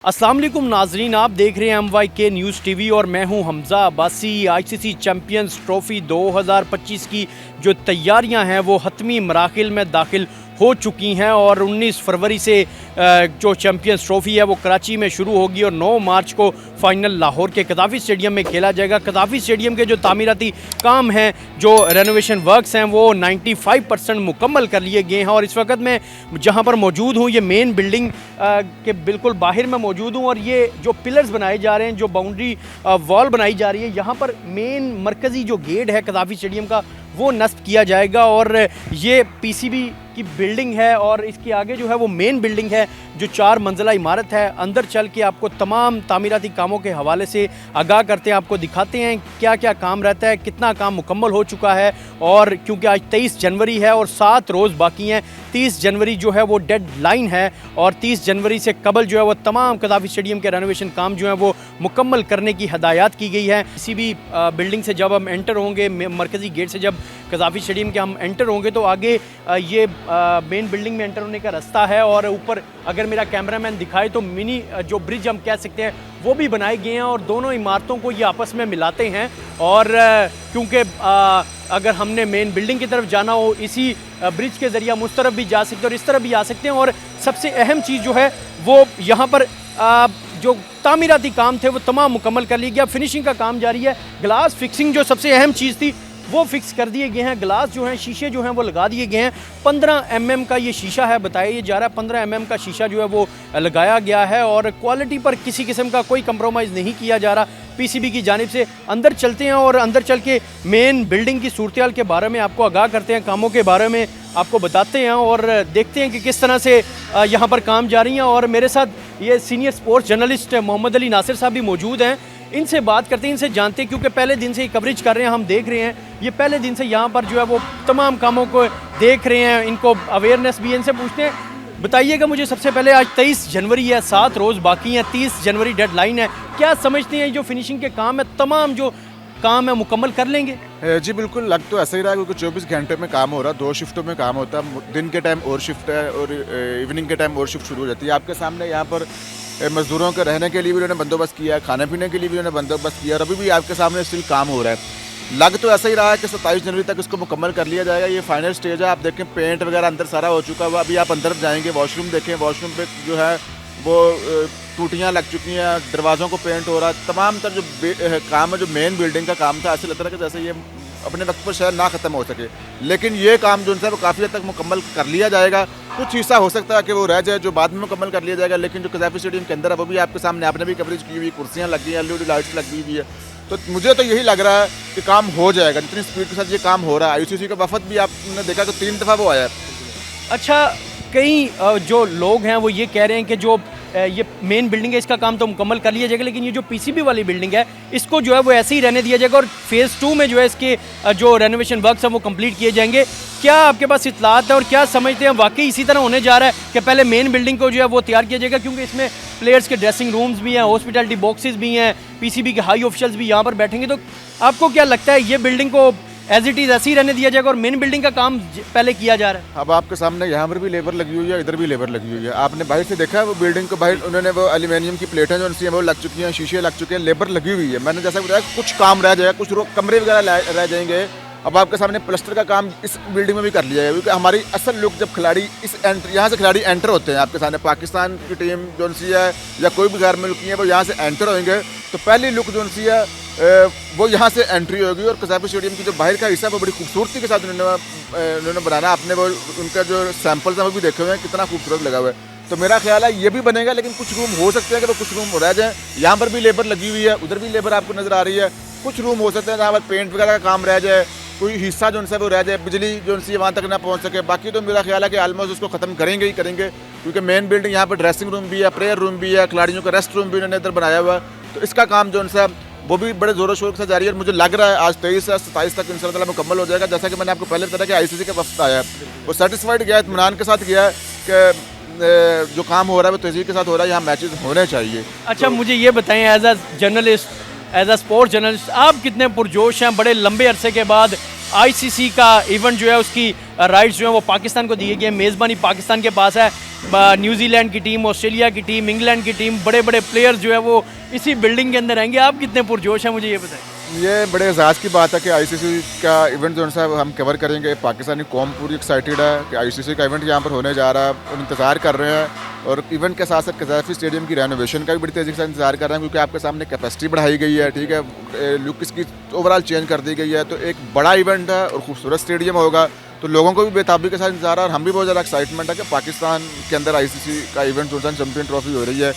अस्सलाम वालेकुम नाजरीन, आप देख रहे हैं MYK न्यूज़ टीवी और मैं हूं Hamza Abbasi. ICC champions trophy 2025 की जो तैयारियां हैं वो हतमी मराहिल में दाखिल हो चुकी हैं और 19 फरवरी से जो चैम्पियंस ट्रॉफ़ी है वो कराची में शुरू होगी और 9 मार्च को फ़ाइनल लाहौर के कदाफ़ी स्टेडियम में खेला जाएगा। कदाफ़ी स्टेडियम के जो तामीराती काम हैं, जो रेनोवेशन वर्क्स हैं, वो 95% मुकम्मल कर लिए गए हैं और इस वक्त मैं जहां पर मौजूद हूं ये मेन बिल्डिंग के बिल्कुल बाहर में मौजूद हूं और ये जो पिलर्स बनाए जा रहे हैं, जो बाउंड्री वॉल बनाई जा रही है, यहाँ पर मेन मरकज़ी जो गेट है कदाफ़ी स्टेडियम का वो नस्ब किया जाएगा और ये PCB की बिल्डिंग है और इसके आगे जो है वो मेन बिल्डिंग है जो 4 मंजिला इमारत है। अंदर चल के आपको तमाम तामीराती कामों के हवाले से आगाह करते हैं, आपको दिखाते हैं क्या क्या काम रहता है, कितना काम मुकम्मल हो चुका है। और क्योंकि आज 23 जनवरी है और 7 रोज़ बाकी हैं, 30 जनवरी जो है वो डेड लाइन है और 30 जनवरी से कबल जो है वो तमाम कदाफ़ी स्टेडियम के रेनोवेशन काम जो है वो मुकम्मल करने की हदायत की गई है। किसी भी बिल्डिंग से जब हम एंटर होंगे, मरकज़ी गेट से जब कदाफ़ी स्टेडियम के हम एंटर होंगे तो आगे ये मेन बिल्डिंग में एंटर होने का रास्ता है और ऊपर अगर मेरा कैमरामैन दिखाए तो मिनी जो ब्रिज हम कह सकते हैं वो भी बनाए गए हैं और दोनों इमारतों को ये आपस में मिलाते हैं। और क्योंकि अगर हमने मेन बिल्डिंग की तरफ जाना हो, इसी ब्रिज के ज़रिए हम उस तरफ भी जा सकते हैं और इस तरफ भी आ सकते हैं। और सबसे अहम चीज़ जो है वो यहाँ पर जो तामीराती काम थे वो तमाम मुकम्मल कर लिया गया। फिनिशिंग का काम जारी है। ग्लास फिक्सिंग जो सबसे अहम चीज़ थी वो फिक्स कर दिए गए हैं। ग्लास जो हैं, शीशे जो हैं वो लगा दिए गए हैं। 15 mm का ये शीशा है, बताया जा रहा है 15 mm का शीशा जो है वो लगाया गया है और क्वालिटी पर किसी किस्म का कोई कंप्रोमाइज़ नहीं किया जा रहा PCB की जानिब से। अंदर चलते हैं और अंदर चल के मेन बिल्डिंग की सूरत के बारे में आपको आगाह करते हैं, कामों के बारे में आपको बताते हैं और देखते हैं कि किस तरह से यहाँ पर काम जारी हैं। और मेरे साथ ये senior sports journalist Mohammad Ali Nasir साहब भी मौजूद हैं। इनसे बात करते हैं, इनसे जानते हैं क्योंकि पहले दिन से ही कवरेज कर रहे हैं, हम देख रहे हैं ये पहले दिन से यहाँ पर जो है वो तमाम कामों को देख रहे हैं, इनको अवेयरनेस भी। इनसे पूछते हैं, बताइएगा मुझे सबसे पहले, आज 23 जनवरी है, 7 रोज़ बाकी हैं, 30 जनवरी डेडलाइन है, क्या समझते हैं जो फिनिशिंग के काम है, तमाम जो काम है मुकम्मल कर लेंगे? जी बिल्कुल, लग तो ऐसा ही रहा है क्योंकि 24 घंटे में काम हो रहा है, 2 शिफ्टों में काम होता है। दिन के टाइम और शिफ्ट है और इवनिंग के टाइम और शिफ्ट शुरू हो जाती है। आपके सामने यहाँ पर मज़दूरों के रहने के लिए भी उन्होंने बंदोबस्त किया है, खाने पीने के लिए भी उन्होंने बंदोबस्त किया और अभी भी आपके सामने स्टिल काम हो रहा है। लग तो ऐसा ही रहा है कि 27 जनवरी तक इसको मुकम्मल कर लिया जाएगा। ये फाइनल स्टेज है। आप देखें पेंट वगैरह अंदर सारा हो चुका हुआ। अभी आप अंदर जाएंगे, वॉशरूम देखें, वॉशरूम पे जो है वो टूटियाँ लग चुकी हैं, दरवाज़ों को पेंट हो रहा है। तमाम तर जो काम है, जो मेन बिल्डिंग का काम था, ऐसे लगता है कि जैसे ये अपने वक्त पर शायद ना ख़त्म हो सके, लेकिन ये काम जो है वो काफ़ी हद तक मुकम्मल कर लिया जाएगा। कुछ हिस्सा हो सकता है कि वो रह जाए जो बाद में मुकम्मल कर लिया जाएगा, लेकिन जो कदाफ़ी स्टेडियम के अंदर है वो भी आपके सामने आपने भी कवरेज की हुई, कुर्सियाँ लगी हैं, LED लाइट्स लगी हुई है। तो मुझे तो यही लग रहा है कि काम हो जाएगा जितनी स्पीड के साथ ये काम हो रहा है। ICC का वफद भी आपने देखा कि 3 दफ़ा वो आया है। अच्छा, कई जो लोग हैं वो ये कह रहे हैं कि जो ये मेन बिल्डिंग है इसका काम तो मुकम्मल कर लिया जाएगा, लेकिन ये जो PCB वाली बिल्डिंग है इसको जो है वो ऐसे ही रहने दिया जाएगा और फेज़ 2 में जो है इसके जो रेनोवेशन वर्क्स हैं वो कंप्लीट किए जाएंगे। क्या आपके पास इत्तलात है और क्या समझते हैं वाकई इसी तरह होने जा रहा है कि पहले मेन बिल्डिंग को जो है वो तैयार किया जाएगा, क्योंकि इसमें प्लेयर्स के ड्रेसिंग रूम्स भी हैं, हॉस्पिटैलिटी बॉक्सेस भी हैं, PCB के हाई ऑफिशियल्स भी यहाँ पर बैठेंगे। तो आपको क्या लगता है ये बिल्डिंग को एज इट इज़ ऐसे ही रहने दिया जाएगा और मेन बिल्डिंग का काम पहले किया जा रहा है? अब आपके सामने यहाँ पर भी लेबर लगी हुई है, इधर भी लेबर लगी हुई है। आपने बाहर से देखा है वो बिल्डिंग को, बाहर उन्होंने वो एल्यूमिनियम की प्लेटें जो उनसी वो लग चुकी हैं, शीशे लग चुके हैं, लेबर लगी हुई है। मैंने जैसा बताया कुछ काम रह जाएगा, कुछ कमरे वगैरह रह जाएंगे। अब आपके सामने प्लास्टर का काम इस बिल्डिंग में भी कर लिया है, क्योंकि हमारी असल लुक जब खिलाड़ी यहाँ से खिलाड़ी एंटर होते हैं, आपके सामने पाकिस्तान की टीम जो सी है या कोई भी गैर मुल्की है वो यहाँ से एंटर होंगे तो पहली लुक जो सी है वो यहाँ से एंट्री होगी। और कदाफ़ी स्टेडियम की जो बाहर का हिस्सा है वो बड़ी खूबसूरती के साथ उन्होंने बनाना। आपने वो उनका जो सैंपल्स हैं वो भी देखे हुए हैं, कितना खूबसूरत लगा हुआ है। तो मेरा ख्याल है ये भी बनेगा, लेकिन कुछ रूम हो सकते हैं कि वो कुछ रूम रह जाए। यहाँ पर भी लेबर लगी हुई है, उधर भी लेबर आपको नज़र आ रही है। कुछ रूम हो सकते हैं जहाँ पर पेंट वगैरह का काम रह जाए, कोई हिस्सा जो उनसे वो रह जाए, बिजली जो उनसे वहाँ तक ना पहुँच सके। बाकी तो मेरा ख्याल है कि ऑलमोस्ट उसको ख़त्म करेंगे ही करेंगे, क्योंकि मेन बिल्डिंग यहाँ पर ड्रेसिंग रूम भी है, प्रेयर रूम भी है, खिलाड़ियों का रेस्ट रूम भी उन्होंने इधर बनाया हुआ है। तो इसका काम जो उनसे वो भी बड़े ज़ोरों शोर से जारी है। मुझे लग रहा है आज 23 से 27 तक इंशाअल्लाह मुकम्मल हो जाएगा। जैसा कि मैंने आपको पहले बताया कि ICC का वफ्द आया है, वो सेटिस्फाइड गया है, इत्मीनान के साथ गया है कि जो काम हो रहा है वो तेज़ी के साथ हो रहा है, यहाँ मैचेस होने चाहिए। अच्छा, तो मुझे ये बताएं, as a journalist, as a sports journalist, आप कितने पुरजोश हैं? बड़े लंबे अरसे के बाद आईसीसी का इवेंट जो है उसकी राइट्स जो है वो पाकिस्तान को दिए गए। मेज़बानी पाकिस्तान के पास है। न्यूजीलैंड की टीम, ऑस्ट्रेलिया की टीम, इंग्लैंड की टीम, बड़े बड़े प्लेयर्स जो है वो इसी बिल्डिंग के अंदर रहेंगे। आप कितने पुरजोश हैं, मुझे ये बताएं। ये बड़े एजाज़ की बात है कि आईसीसी का इवेंट जो है हम कवर करेंगे। पाकिस्तानी कौम पूरी एक्साइटेड है कि आईसीसी का इवेंट यहाँ पर होने जा रहा है और इंतज़ार कर रहे हैं। और इवेंट के साथ साथ कज़ाफ़ी स्टेडियम की रेनोवेशन का भी बड़ी तेज़ी से इंतजार कर रहे हैं, क्योंकि आपके सामने कैपेसिटी बढ़ाई गई है, ठीक है, लुक इसकी ओवरऑल चेंज कर दी गई है। तो एक बड़ा इवेंट है और खूबसूरत स्टेडियम होगा, तो लोगों को भी बेताबी के साथ इंतजार है और हम भी बहुत ज़्यादा एक्साइटमेंट है कि पाकिस्तान के अंदर आईसीसी का इवेंट जो है चैम्पियन ट्रॉफी हो रही है।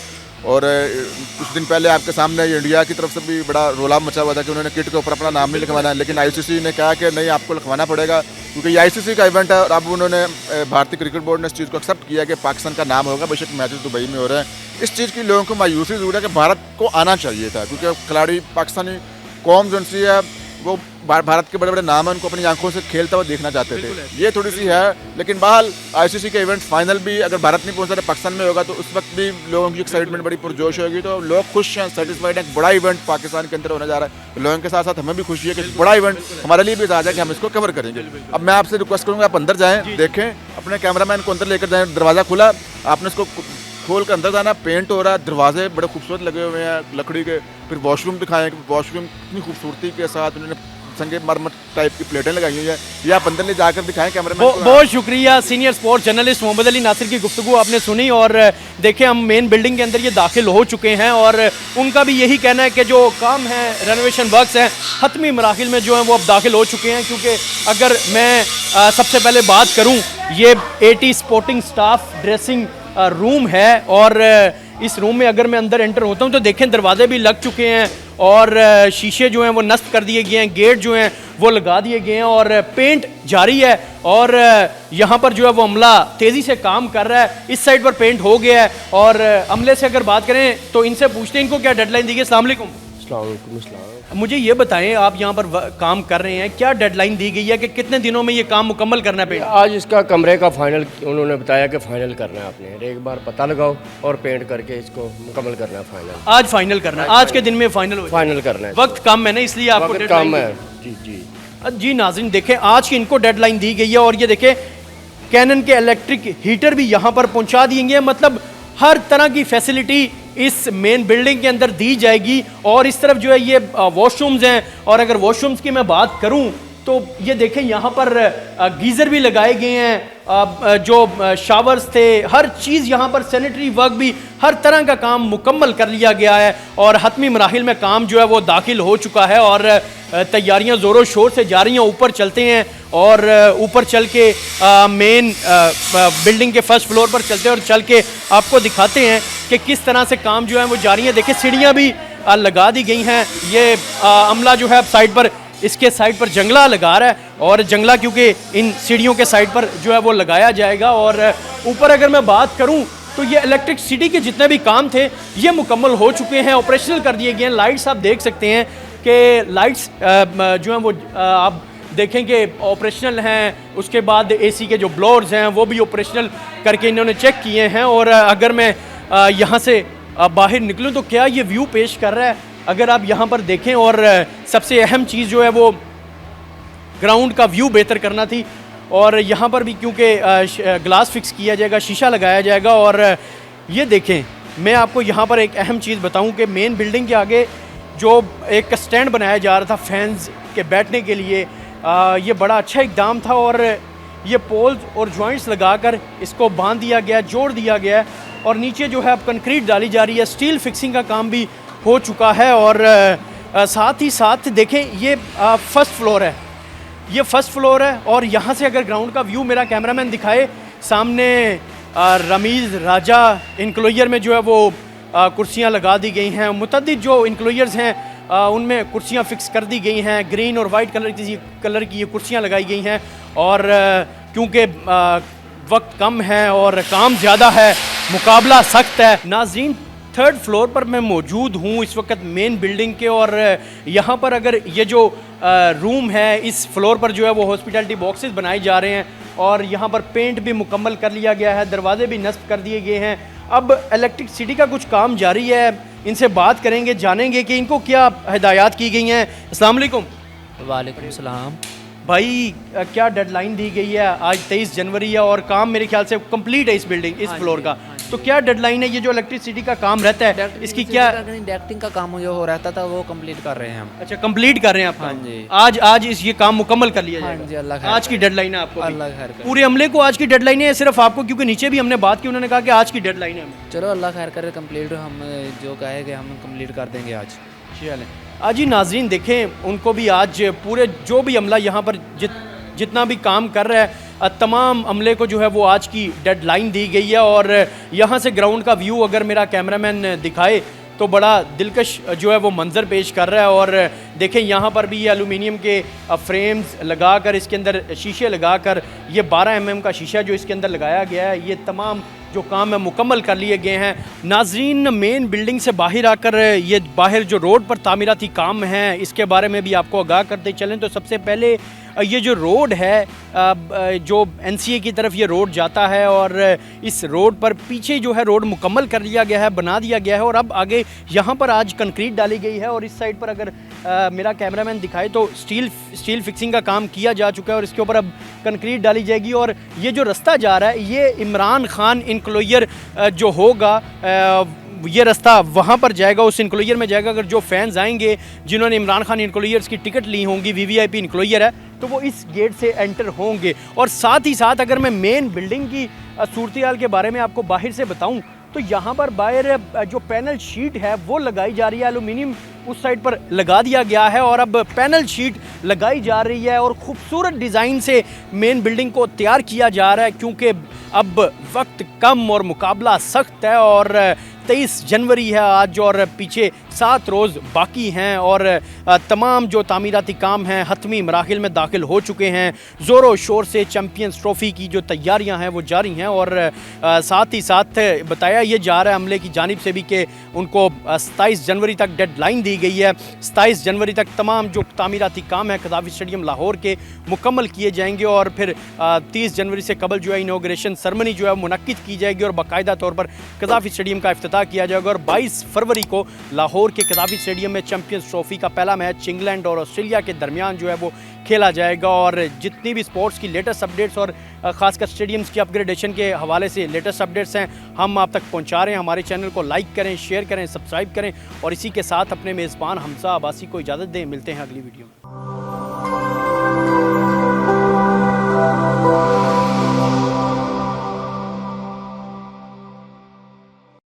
और कुछ दिन पहले आपके सामने इंडिया की तरफ से भी बड़ा रोला मचा हुआ था कि उन्होंने किट के ऊपर अपना नाम नहीं लिखवाना है, लेकिन आईसीसी ने कहा कि नहीं, आपको लिखवाना पड़ेगा, क्योंकि ये आईसीसी का इवेंट है। और अब उन्होंने भारतीय क्रिकेट बोर्ड ने इस चीज़ को एक्सेप्ट किया कि पाकिस्तान का नाम होगा, बेशक मैचेस दुबई में हो रहे हैं। इस चीज़ की लोगों को मायूसी ज़रूर है कि भारत को आना चाहिए था, क्योंकि खिलाड़ी पाकिस्तानी कौम जो सी है वो भारत के बड़े बड़े नाम हैं, उनको अपनी आंखों से खेलता हुआ देखना चाहते थे। ये थोड़ी सी है, लेकिन बहरहाल आईसीसी के इवेंट फाइनल भी अगर भारत नहीं पहुंचता, पाकिस्तान में होगा, तो उस वक्त भी लोगों की एक्साइटमेंट बड़ी पुरजोश होगी। तो लोग खुश हैं, सेटिस्फाइड हैं। एक बड़ा इवेंट पाकिस्तान के अंदर होने जा रहा है, लोगों के साथ साथ हमें भी खुशी है कि बड़ा इवेंट हमारे लिए भी इजाज़ है कि हम इसको कवर करेंगे। अब मैं आपसे रिक्वेस्ट करूँगा, आप अंदर जाएँ, देखें, अपने कैमरामैन को अंदर लेकर जाएँ। दरवाज़ा खुला, आपने इसको खोल कर अंदर जाना। पेंट हो रहा है, दरवाजे बड़े खूबसूरत लगे हुए हैं लकड़ी के। फिर वॉशरूम दिखाएँ, वॉशरूम इतनी खूबसूरती के साथ उन्होंने संगे मरमत टाइप की प्लेटें लगाई हुई है। ये आप अंदर ले जाकर दिखाएं कैमरामैन को। बहुत शुक्रिया। Senior sports journalist Mohammad Ali Nasir की गुफ्तगू आपने सुनी। और देखें, हम मेन बिल्डिंग के अंदर ये दाखिल हो चुके हैं और उनका भी यही कहना है कि जो काम है, रेनोवेशन वर्क्स हैं, हतमी मराहिल में जो हैं वो अब दाखिल हो चुके हैं। क्योंकि अगर मैं सबसे पहले बात करूँ, ये 80 स्पोर्टिंग स्टाफ ड्रेसिंग रूम है और इस रूम में अगर मैं अंदर एंटर होता हूँ तो देखें दरवाजे भी लग चुके हैं और शीशे जो हैं वो नस्ब कर दिए गए हैं, गेट जो हैं वो लगा दिए गए हैं और पेंट जारी है। और यहाँ पर जो है वो अमला तेज़ी से काम कर रहा है। इस साइड पर पेंट हो गया है और अमले से अगर बात करें तो इनसे पूछते हैं इनको क्या डेडलाइन दी गई। अस्सलाम वालेकुम। मुझे ये बताएं, आप यहाँ पर काम कर रहे हैं, क्या डेडलाइन दी गई है कि कितने दिनों में ये काम मुकम्मल करना है पेंट? आज इसका कमरे का फाइनल उन्होंने बताया कि फाइनल करना है आपने, एक बार पता लगाओ और पेंट करके इसको मुकम्मल करना है फाइनल। आज फाइनल करना है, आज के दिन में फाइनल करना है। वक्त कम है ना, इसलिए आपको कम है। जी जी जी नाज़रीन, देखें आज की इनको डेडलाइन दी गई है और ये देखें कैनन के इलेक्ट्रिक हीटर भी यहाँ पर पहुँचा दिए गए। मतलब हर तरह की फैसिलिटी इस मेन बिल्डिंग के अंदर दी जाएगी। और इस तरफ जो है ये वॉशरूम्स हैं और अगर वॉशरूम्स की मैं बात करूं तो ये देखें यहाँ पर गीज़र भी लगाए गए हैं, जो शावर्स थे, हर चीज़ यहाँ पर, सैनिटरी वर्क भी, हर तरह का काम मुकम्मल कर लिया गया है और हतमी मराहिल में काम जो है वो दाखिल हो चुका है और तैयारियां ज़ोरों शोर से जा रही हैं। ऊपर चलते हैं और ऊपर चल के मेन बिल्डिंग के फर्स्ट फ्लोर पर चलते हैं और चल के आपको दिखाते हैं कि किस तरह से काम जो है वो जारी है। देखिए सीढ़ियाँ भी लगा दी गई हैं। ये अमला जो है अब साइड पर, इसके साइड पर जंगला लगा रहा है और जंगला क्योंकि इन सीढ़ियों के साइड पर जो है वो लगाया जाएगा। और ऊपर अगर मैं बात करूं तो ये इलेक्ट्रिक सिटी के जितने भी काम थे ये मुकम्मल हो चुके हैं, ऑपरेशनल कर दिए गए हैं। लाइट्स आप देख सकते हैं कि लाइट्स जो हैं वो आप देखें कि ऑपरेशनल हैं। उसके बाद एसी के जो ब्लोअर्स हैं वो भी ऑपरेशनल करके इन्होंने चेक किए हैं। और अगर मैं यहाँ से बाहर निकलूँ तो क्या ये व्यू पेश कर रहा है अगर आप यहाँ पर देखें। और सबसे अहम चीज़ जो है वो ग्राउंड का व्यू बेहतर करना थी और यहाँ पर भी क्योंकि ग्लास फिक्स किया जाएगा, शीशा लगाया जाएगा। और ये देखें, मैं आपको यहाँ पर एक अहम चीज़ बताऊँ कि मेन बिल्डिंग के आगे जो एक स्टैंड बनाया जा रहा था फैंस के बैठने के लिए, ये बड़ा अच्छा इकदाम था और ये पोल्स और जॉइंट्स लगाकर इसको बांध दिया गया, जोड़ दिया गया और नीचे जो है अब कंक्रीट डाली जा रही है। स्टील फिक्सिंग का काम भी हो चुका है और साथ ही साथ देखें ये फर्स्ट फ्लोर है, ये फर्स्ट फ्लोर है। और यहाँ से अगर ग्राउंड का व्यू मेरा कैमरामैन दिखाए, सामने रमीज़ राजा इनक्लोजर में जो है वो कुर्सियाँ लगा दी गई हैं। मुतअद्दिद जो इनक्लोजर्स हैं उनमें कुर्सियाँ फिक्स कर दी गई हैं। ग्रीन और वाइट कलर की ये कुर्सियाँ लगाई गई हैं। और क्योंकि वक्त कम है और काम ज़्यादा है, मुकाबला सख्त है। नाज़रीन, थर्ड फ्लोर पर मैं मौजूद हूँ इस वक्त मेन बिल्डिंग के और यहाँ पर अगर ये जो रूम है, इस फ्लोर पर जो है वो हॉस्पिटैलिटी बॉक्सेस बनाए जा रहे हैं और यहाँ पर पेंट भी मुकम्मल कर लिया गया है, दरवाजे भी नस्ब कर दिए गए हैं। अब इलेक्ट्रिक सिटी का कुछ काम जारी है, इनसे बात करेंगे, जानेंगे कि इनको क्या हिदायत की गई हैं। अस्सलाम वालेकुम। वालेकुम सलाम। भाई क्या डेडलाइन दी गई है? आज 23 जनवरी है और काम मेरे ख्याल से कंप्लीट है इस बिल्डिंग, इस फ्लोर का। तो क्या डेडलाइन है? ये जो इलेक्ट्रिसिटी का काम रहता है इसकी क्या? डेक्टिंग का काम जो हो रहता था वो कंप्लीट कर रहे हैं हम। अच्छा, कंप्लीट कर रहे हैं आप काम? हाँ जी। आज ये काम मुकम्मल कर लिया हाँ जाएगा? जी, अल्लाह खैर आज की डेडलाइन है आपको भी? अल्लाह खैर करे। पूरे अमले को आज की डेडलाइन है, सिर्फ आपको? क्योंकि नीचे भी हमने बात की, उन्होंने कहा कि आज की डेडलाइन है हमें। चलो अल्लाह खैर करे, कंप्लीट हम जो कहेंगे हम कंप्लीट कर देंगे आज। चलें आज ही नाजरीन देखें, उनको भी आज पूरे जो भी अमला यहाँ पर जितना भी काम कर रहा है तमाम अमले को जो है वो आज की डेडलाइन दी गई है। और यहाँ से ग्राउंड का व्यू अगर मेरा कैमरामैन दिखाए तो बड़ा दिलकश जो है वो मंज़र पेश कर रहा है। और देखें यहाँ पर भी ये एलुमिनियम के फ्रेम्स लगाकर, इसके अंदर शीशे लगाकर, ये 12 mm का शीशा जो इसके अंदर लगाया गया है, ये तमाम जो काम है मुकम्मल कर लिए गए हैं। नाजरीन मेन बिल्डिंग से बाहर आकर ये बाहर जो रोड पर तामीराती काम है इसके बारे में भी आपको आगाह करते चलें। तो सबसे पहले ये जो रोड है जो NCA की तरफ ये रोड जाता है और इस रोड पर पीछे जो है रोड मुकम्मल कर लिया गया है, बना दिया गया है। और अब आगे यहाँ पर आज कंक्रीट डाली गई है और इस साइड पर अगर मेरा कैमरामैन दिखाए तो स्टील फिक्सिंग का काम किया जा चुका है और इसके ऊपर अब कंक्रीट डाली जाएगी। और ये जो रास्ता जा रहा है ये इमरान खान इंक्लोयर जो होगा ये रास्ता वहाँ पर जाएगा, उस इंक्लोयर में जाएगा। अगर जो फैंस आएंगे जिन्होंने इमरान खान इंक्लोयर्स की टिकट ली होंगी, VVIP इंक्लोयर है, तो वो इस गेट से एंटर होंगे। और साथ ही साथ अगर मैं मेन बिल्डिंग की सूरत हाल के बारे में आपको बाहर से बताऊं तो यहाँ पर बाहर जो पैनल शीट है वो लगाई जा रही है, एलुमिनियम उस साइड पर लगा दिया गया है और अब पैनल शीट लगाई जा रही है और ख़ूबसूरत डिज़ाइन से मेन बिल्डिंग को तैयार किया जा रहा है। क्योंकि अब वक्त कम और मुकाबला सख्त है और 23 जनवरी है आज और पीछे 7 रोज़ बाकी हैं और तमाम जो तामीराती काम हैं हतमी मराहिल में दाखिल हो चुके हैं। ज़ोरों शोर से चैम्पियंस ट्रॉफ़ी की जो तैयारियां हैं वो जारी हैं और साथ ही साथ बताया ये जा रहा है अमले की जानिब से भी कि उनको 27 जनवरी तक डेडलाइन दी गई है। 27 जनवरी तक तमाम जो तामीराती काम है कज़ाफ़ी स्टेडियम लाहौर के मुकम्मल किए जाएंगे और फिर 30 जनवरी से कबल जो है इनॉग्रेशन सेरेमनी जो है मुनक्किद की जाएगी और बाकायदा तौर पर कज़ाफ़ी स्टेडियम का इफ्तिताह किया जाएगा। और 22 फरवरी को लाहौर के कज़ाफ़ी स्टेडियम में चैम्पियंस ट्रॉफ़ी का पहला मैच इंग्लैंड और ऑस्ट्रेलिया के दरमियान जो है वो खेला जाएगा। और जितनी भी स्पोर्ट्स की लेटेस्ट अपडेट्स और ख़ासकर स्टेडियम्स की अपग्रेडेशन के हवाले से लेटेस्ट अपडेट्स हैं हम आप तक पहुंचा रहे हैं। हमारे चैनल को लाइक करें, शेयर करें, सब्सक्राइब करें और इसी के साथ अपने मेज़बान हमज़ा अब्बासी को इजाज़त दें। मिलते हैं अगली वीडियो में।